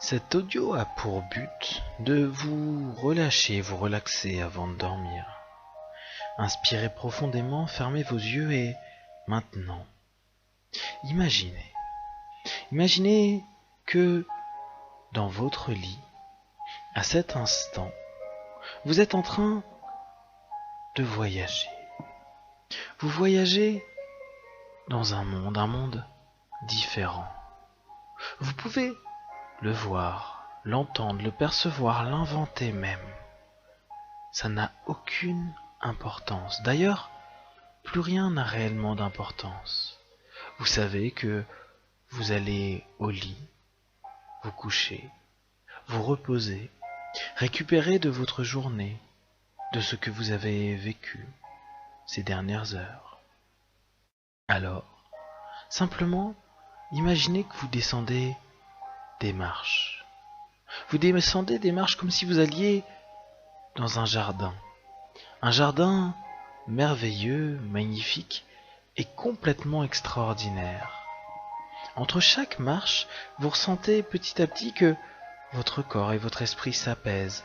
Cet audio a pour but de vous relâcher, vous relaxer avant de dormir. Inspirez profondément, fermez vos yeux et maintenant, imaginez que dans votre lit, à cet instant, vous êtes en train de voyager. Vous voyagez dans un monde différent. Vous pouvez le voir, l'entendre, le percevoir, l'inventer même. Ça n'a aucune importance. D'ailleurs, plus rien n'a réellement d'importance. Vous savez que vous allez au lit, vous coucher, vous reposer, récupérer de votre journée, de ce que vous avez vécu ces dernières heures. Alors, simplement, imaginez que vous descendez des marches. Vous descendez des marches comme si vous alliez dans un jardin. Un jardin merveilleux, magnifique et complètement extraordinaire. Entre chaque marche, vous ressentez petit à petit que votre corps et votre esprit s'apaisent,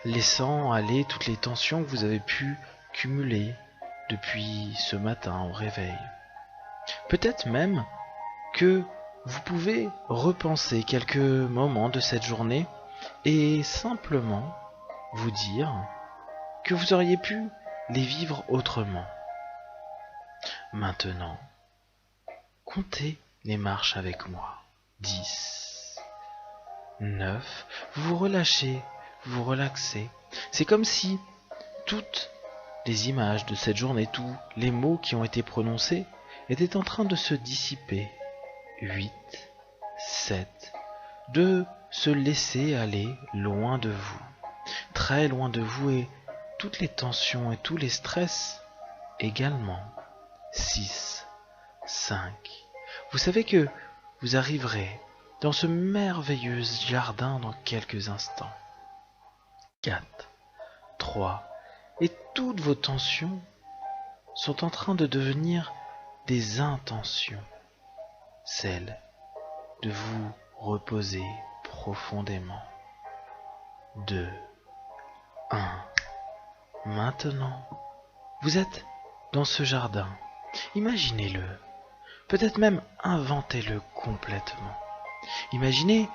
laissant aller toutes les tensions que vous avez pu cumuler depuis ce matin au réveil. Peut-être même que vous pouvez repenser quelques moments de cette journée et simplement vous dire que vous auriez pu les vivre autrement. Maintenant, comptez les marches avec moi. 10, 9, vous vous relâchez, vous vous relaxez. C'est comme si toutes les images de cette journée, tous les mots qui ont été prononcés étaient en train de se dissiper. 8, 7, de se laisser aller loin de vous, très loin de vous et toutes les tensions et tous les stress également. 6, 5, vous savez que vous arriverez dans ce merveilleux jardin dans quelques instants. 4, 3, et toutes vos tensions sont en train de devenir des intentions. Celle de vous reposer profondément. 2, 1. Maintenant, vous êtes dans ce jardin. Imaginez-le. Peut-être même inventez-le complètement. Imaginez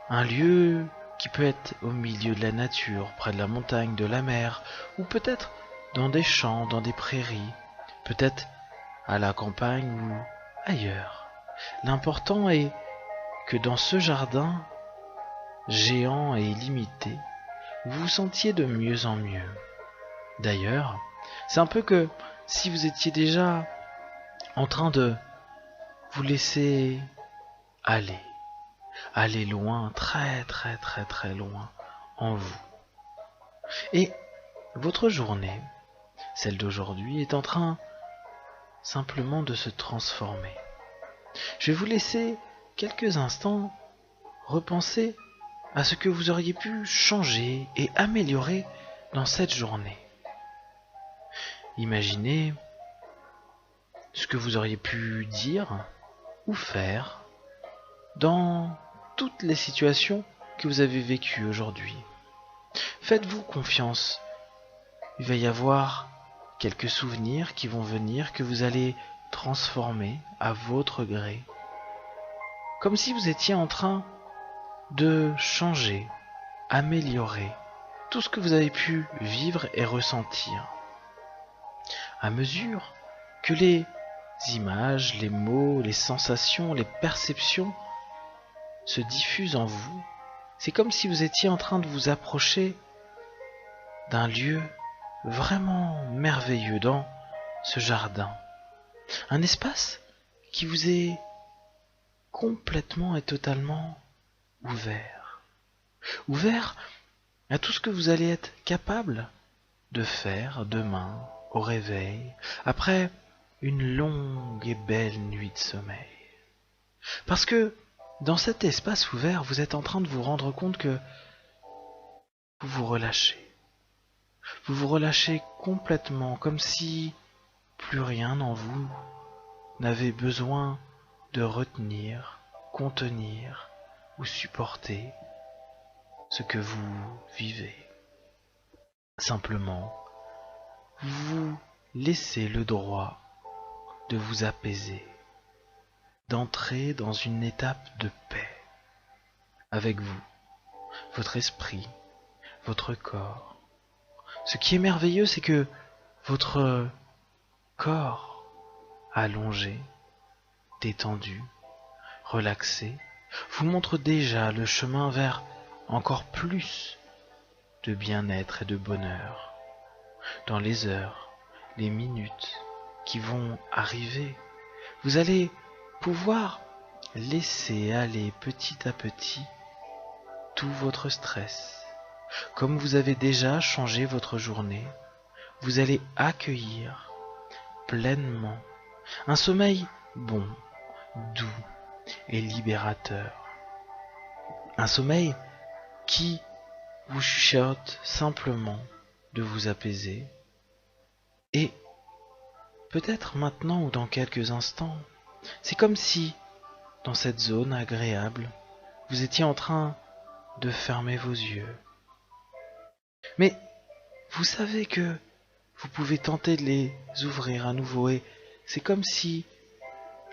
un lieu qui peut être au milieu de la nature, près de la montagne, de la mer, ou peut-être dans des champs, dans des prairies, peut-être à la campagne ou ailleurs. L'important est que dans ce jardin géant et illimité, vous vous sentiez de mieux en mieux. D'ailleurs, c'est un peu que si vous étiez déjà en train de vous laisser aller loin, très très très très loin en vous. Et votre journée, celle d'aujourd'hui, est en train simplement de se transformer. Je vais vous laisser quelques instants repenser à ce que vous auriez pu changer et améliorer dans cette journée. Imaginez ce que vous auriez pu dire ou faire dans toutes les situations que vous avez vécues aujourd'hui. Faites-vous confiance. Il va y avoir quelques souvenirs qui vont venir que vous allez transformer à votre gré. Comme si vous étiez en train de changer, améliorer tout ce que vous avez pu vivre et ressentir. À mesure que les images, les mots, les sensations, les perceptions se diffusent en vous, c'est comme si vous étiez en train de vous approcher d'un lieu vraiment merveilleux dans ce jardin. Un espace qui vous est complètement et totalement ouvert. Ouvert à tout ce que vous allez être capable de faire demain au réveil, après une longue et belle nuit de sommeil. Parce que dans cet espace ouvert, vous êtes en train de vous rendre compte que vous vous relâchez. Vous vous relâchez complètement, comme si plus rien en vous n'avait besoin de retenir, contenir ou supporter ce que vous vivez. Simplement, vous laissez le droit de vous apaiser, d'entrer dans une étape de paix avec vous, votre esprit, votre corps. Ce qui est merveilleux, c'est que votre corps allongé, détendu, relaxé, vous montre déjà le chemin vers encore plus de bien-être et de bonheur. Dans les heures, les minutes qui vont arriver, vous allez pouvoir laisser aller petit à petit tout votre stress. Comme vous avez déjà changé votre journée, vous allez accueillir pleinement un sommeil bon, doux et libérateur. Un sommeil qui vous chuchote simplement de vous apaiser. Et peut-être maintenant ou dans quelques instants, c'est comme si, dans cette zone agréable, vous étiez en train de fermer vos yeux. Mais vous savez que vous pouvez tenter de les ouvrir à nouveau et c'est comme si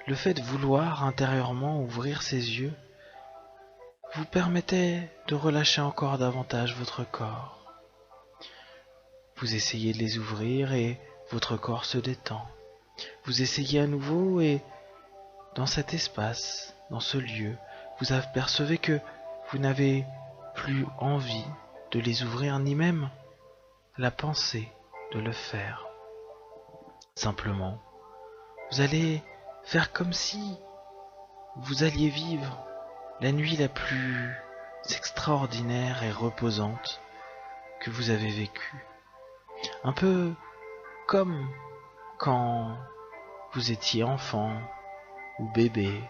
le fait de vouloir intérieurement ouvrir ses yeux vous permettait de relâcher encore davantage votre corps. Vous essayez de les ouvrir et votre corps se détend. Vous essayez à nouveau et dans cet espace, dans ce lieu, vous apercevez que vous n'avez plus envie de les ouvrir ni même la pensée de le faire. Simplement, vous allez faire comme si vous alliez vivre la nuit la plus extraordinaire et reposante que vous avez vécue. Un peu comme quand vous étiez enfant ou bébé,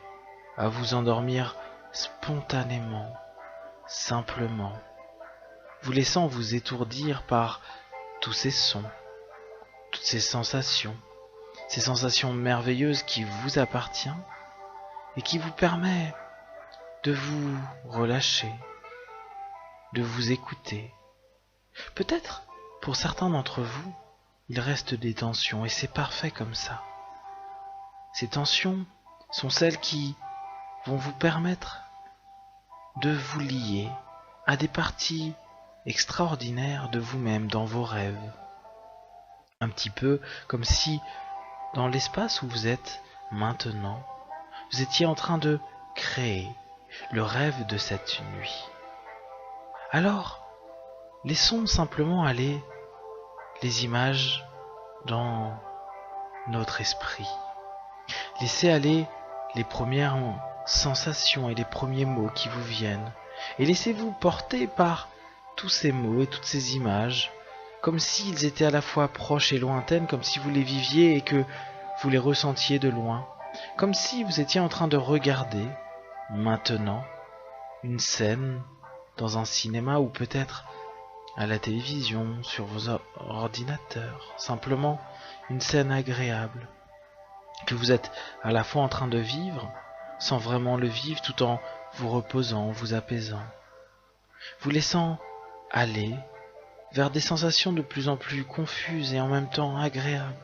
à vous endormir spontanément, simplement, vous laissant vous étourdir par tous ces sons, toutes ces sensations merveilleuses qui vous appartiennent et qui vous permettent de vous relâcher, de vous écouter. Peut-être, pour certains d'entre vous, il reste des tensions et c'est parfait comme ça. Ces tensions sont celles qui vont vous permettre de vous lier à des parties extraordinaires de vous-même dans vos rêves. Un petit peu comme si, dans l'espace où vous êtes maintenant, vous étiez en train de créer le rêve de cette nuit. Alors, laissons simplement aller les images dans notre esprit. Laissez aller les premières sensations et les premiers mots qui vous viennent. Et laissez-vous porter par tous ces mots et toutes ces images, comme s'ils étaient à la fois proches et lointaines, comme si vous les viviez et que vous les ressentiez de loin, comme si vous étiez en train de regarder, maintenant, une scène dans un cinéma ou peut-être à la télévision, sur vos ordinateurs, simplement une scène agréable, que vous êtes à la fois en train de vivre, sans vraiment le vivre, tout en vous reposant, vous apaisant, vous laissant aller vers des sensations de plus en plus confuses et en même temps agréables.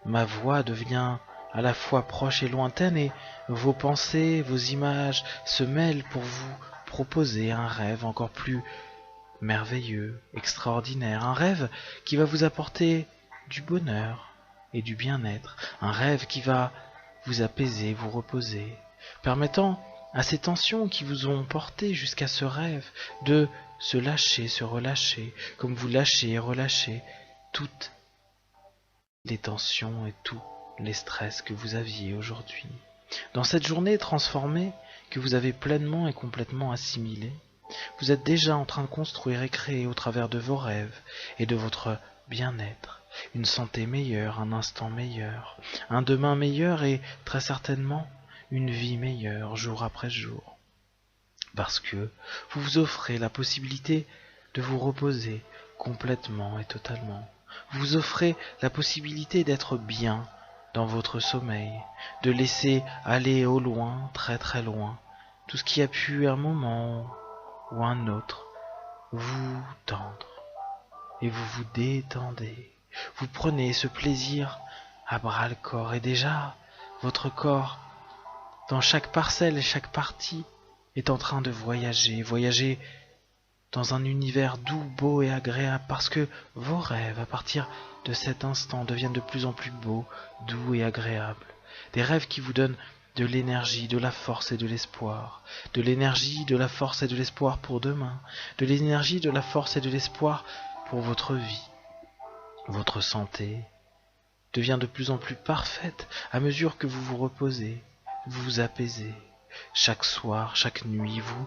Ma voix devient à la fois proche et lointaine et vos pensées, vos images se mêlent pour vous proposer un rêve encore plus merveilleux, extraordinaire, un rêve qui va vous apporter du bonheur et du bien-être, un rêve qui va vous apaiser, vous reposer, permettant à ces tensions qui vous ont porté jusqu'à ce rêve de se lâcher, se relâcher, comme vous lâchez et relâchez toutes les tensions et tous les stress que vous aviez aujourd'hui. Dans cette journée transformée que vous avez pleinement et complètement assimilée, vous êtes déjà en train de construire et créer au travers de vos rêves et de votre bien-être une santé meilleure, un instant meilleur, un demain meilleur et très certainement une vie meilleure jour après jour. Parce que vous vous offrez la possibilité de vous reposer complètement et totalement. Vous vous offrez la possibilité d'être bien dans votre sommeil, de laisser aller au loin, très très loin, tout ce qui a pu un moment ou un autre vous tendre et vous vous détendez. Vous prenez ce plaisir à bras le corps et déjà votre corps, dans chaque parcelle et chaque partie, est en train de voyager dans un univers doux, beau et agréable parce que vos rêves à partir de cet instant deviennent de plus en plus beaux, doux et agréables. Des rêves qui vous donnent de l'énergie, de la force et de l'espoir. De l'énergie, de la force et de l'espoir pour demain. De l'énergie, de la force et de l'espoir pour votre vie. Votre santé devient de plus en plus parfaite à mesure que vous vous reposez, vous vous apaisez. Chaque soir, chaque nuit, vous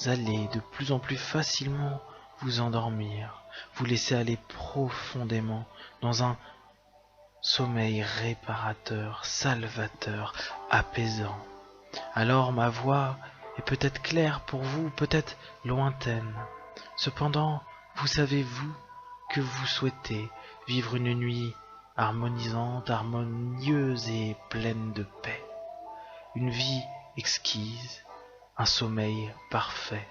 allez de plus en plus facilement vous endormir, vous laisser aller profondément dans un sommeil réparateur, salvateur, apaisant. Alors ma voix est peut-être claire pour vous, peut-être lointaine. Cependant, vous savez, vous, que vous souhaitez vivre une nuit harmonisante, harmonieuse et pleine de paix. Une vie exquise, un sommeil parfait.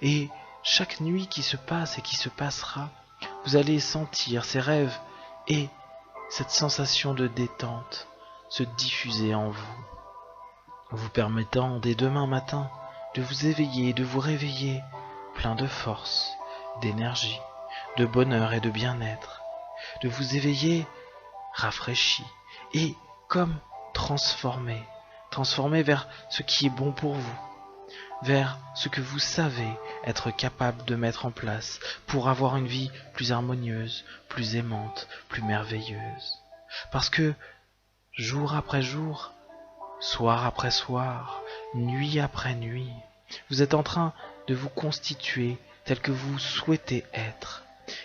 Et chaque nuit qui se passe et qui se passera, vous allez sentir ces rêves et cette sensation de détente se diffuser en vous, vous permettant dès demain matin de vous éveiller, de vous réveiller plein de force, d'énergie, de bonheur et de bien-être, de vous éveiller rafraîchi et comme transformé vers ce qui est bon pour vous, vers ce que vous savez être capable de mettre en place pour avoir une vie plus harmonieuse, plus aimante, plus merveilleuse. Parce que jour après jour, soir après soir, nuit après nuit, vous êtes en train de vous constituer tel que vous souhaitez être.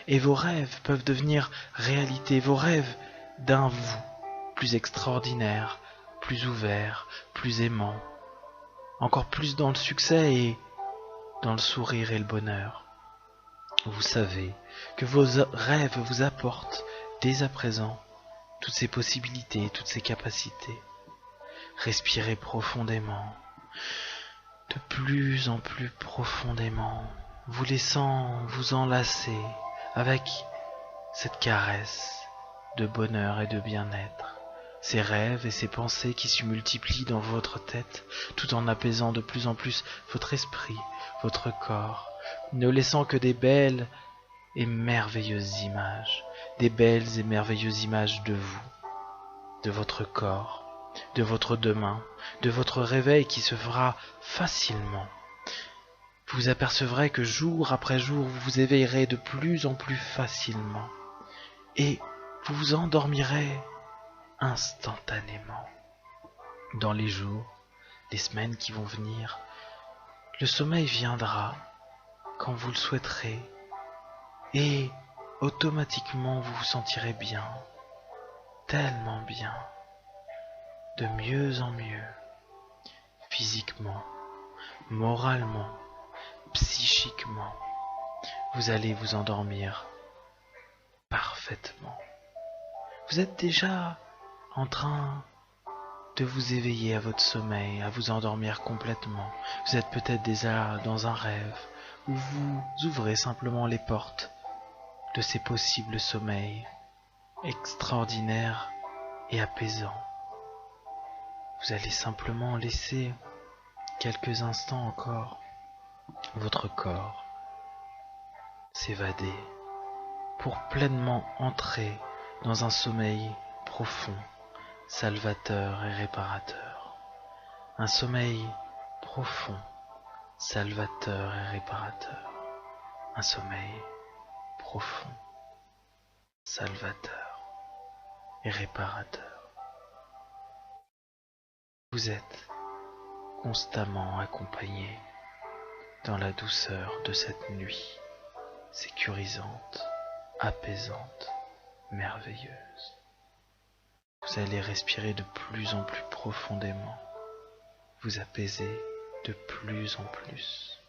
Et vos rêves peuvent devenir réalité, vos rêves d'un vous plus extraordinaire, plus ouvert, plus aimant, encore plus dans le succès et dans le sourire et le bonheur. Vous savez que vos rêves vous apportent dès à présent toutes ces possibilités, toutes ces capacités. Respirez profondément, de plus en plus profondément, vous laissant vous enlacer avec cette caresse de bonheur et de bien-être. Ces rêves et ces pensées qui se multiplient dans votre tête, tout en apaisant de plus en plus votre esprit, votre corps, ne laissant que des belles et merveilleuses images, des belles et merveilleuses images de vous, de votre corps, de votre demain, de votre réveil qui se fera facilement. Vous apercevrez que jour après jour, vous vous éveillerez de plus en plus facilement et vous vous endormirez instantanément. Dans les jours, les semaines qui vont venir, le sommeil viendra quand vous le souhaiterez et automatiquement vous vous sentirez bien, tellement bien, de mieux en mieux, physiquement, moralement, psychiquement. Vous allez vous endormir parfaitement. Vous êtes déjà en train de vous éveiller à votre sommeil, à vous endormir complètement. Vous êtes peut-être déjà dans un rêve où vous ouvrez simplement les portes de ces possibles sommeils extraordinaires et apaisants. Vous allez simplement laisser quelques instants encore votre corps s'évader pour pleinement entrer dans un sommeil profond, salvateur et réparateur. Un sommeil profond, salvateur et réparateur. Un sommeil profond, salvateur et réparateur. Vous êtes constamment accompagné dans la douceur de cette nuit sécurisante, apaisante, merveilleuse. Vous allez respirer de plus en plus profondément, vous apaiser de plus en plus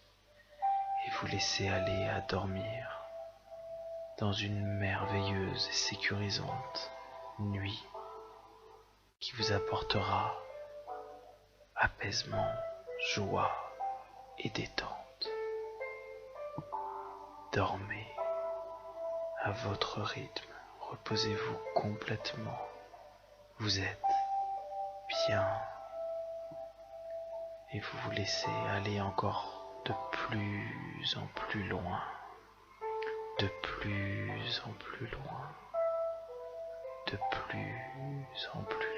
et vous laisser aller à dormir dans une merveilleuse et sécurisante nuit qui vous apportera apaisement, joie et détente. dormez à votre rythme, reposez-vous complètement, vous êtes bien et vous vous laissez aller encore de plus en plus loin, de plus en plus loin, de plus en plus loin.